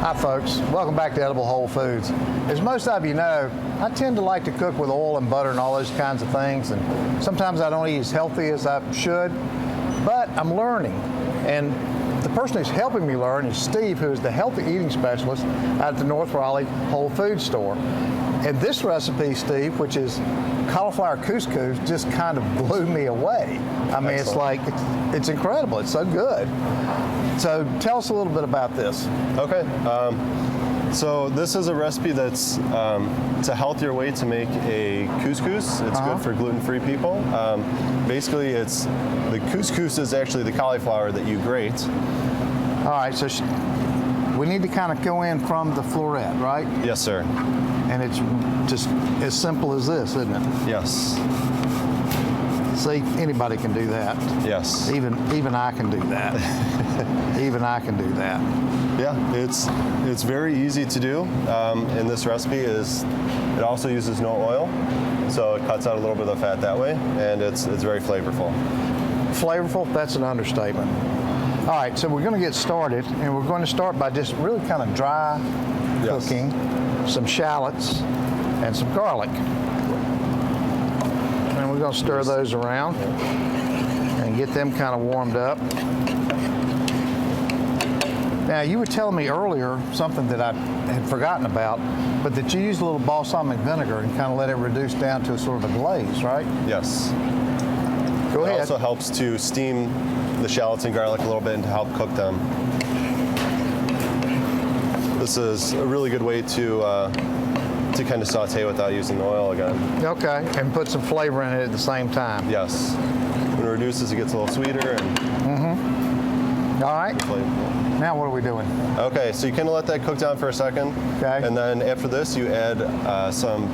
Hi folks, welcome back to Edible Whole Foods. As most of you know, I tend to like to cook with oil and butter and all those kinds of things, and sometimes I don't eat as healthy as I should, but I'm learning. And the person who's helping me learn is Steve, who is the healthy eating specialist at the North Raleigh Whole Foods store. And this recipe, Steve, which is cauliflower couscous, just kind of blew me away. I mean, Excellent. it's incredible. It's so good. So tell us a little bit about this. Okay. So this is a recipe that's it's a healthier way to make a couscous. It's good for gluten-free people. Basically, the couscous is actually the cauliflower that you grate. All right, so we need to kind of go in from the floret, right? Yes, sir. And it's just as simple as this, isn't it? Yes. See, anybody can do that. Yes. Even I can do that. Even I can do that. Yeah, it's very easy to do. And this recipe it also uses no oil, so it cuts out a little bit of the fat that way, and it's very flavorful. Flavorful? That's an understatement. All right, so we're going to get started, and we're going to start by just really kind of dry cooking some shallots and some garlic. And we're going to stir those around and get them kind of warmed up. Now, you were telling me earlier something that I had forgotten about, but that you use a little balsamic vinegar and kind of let it reduce down to a sort of a glaze, right? Yes. Go ahead. It also helps to steam the shallots and garlic a little bit and to help cook them. This is a really good way to kind of saute without using the oil again. Okay, and put some flavor in it at the same time. Yes. When it reduces, it gets a little sweeter and All right. flavorful. Now what are we doing? Okay, so you kind of let that cook down for a second. Okay. And then after this, you add some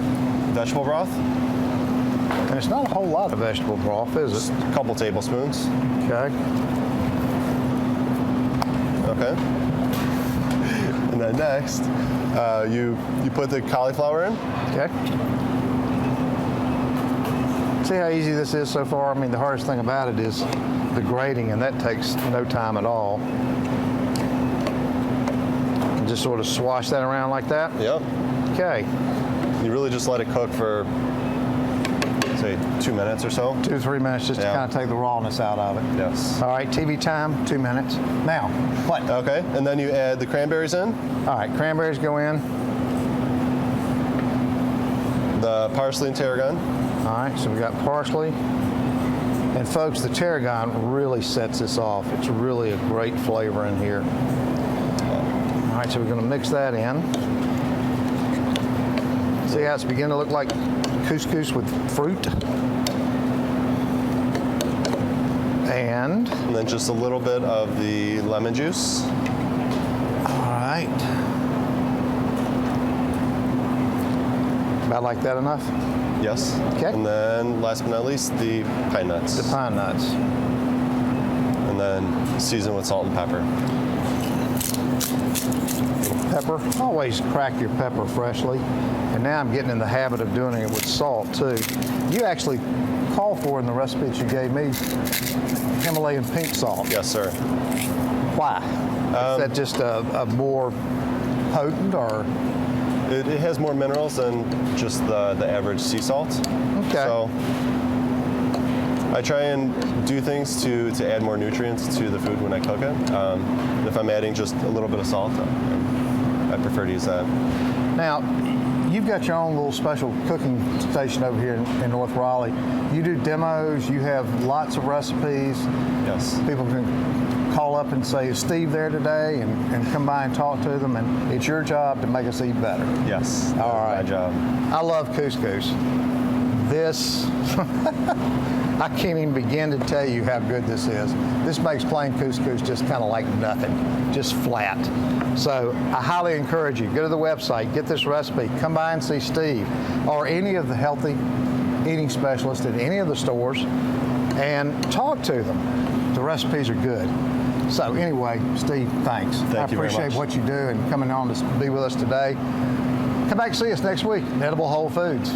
vegetable broth. And it's not a whole lot of vegetable broth, is Just it? a couple tablespoons. Okay. Okay. And then next, you put the cauliflower in. Okay. See how easy this is so far? I mean, the hardest thing about it is the grating, and that takes no time at all. And just sort of swash that around like that. Yep. Okay. You really just let it cook for, say, 2 minutes or so. 2 to 3 minutes just to kind of take the rawness out of it. Yes. All right, TV time, 2 minutes. Now, what? Okay, and then you add the cranberries in, All right, cranberries go in. the parsley and tarragon. All right, so we got parsley. And folks, the tarragon really sets this off. It's really a great flavor in here. All right, so we're gonna mix that in. See how it's beginning to look like couscous with fruit? And, And then just a little bit of the lemon juice. all right. About like that enough? Yes. Okay. And then last but not least, the pine nuts. The pine nuts. And then season with salt and pepper. Pepper, always crack your pepper freshly. And now I'm getting in the habit of doing it with salt too. You actually call for in the recipe that you gave me Himalayan pink salt. Yes, sir. Why? Is that just a more potent or? It has more minerals than just the average sea salt. Okay. So I try and do things to add more nutrients to the food when I cook it. And if I'm adding just a little bit of salt, I prefer to use that. Now, you've got your own little special cooking station over here in North Raleigh. You do demos, you have lots of recipes. Yes. People can call up and say, is Steve there today? And come by and talk to them, and it's your job to make us eat better. Yes. All right. My job. I love couscous. This, I can't even begin to tell you how good this is. This makes plain couscous just kind of like nothing, just flat. So I highly encourage you, go to the website, get this recipe, come by and see Steve or any of the healthy eating specialists at any of the stores and talk to them. The recipes are good. So anyway, Steve, thanks. Thank you very appreciate much. what you do and coming on to be with us today. Come back and see us next week at Edible Whole Foods.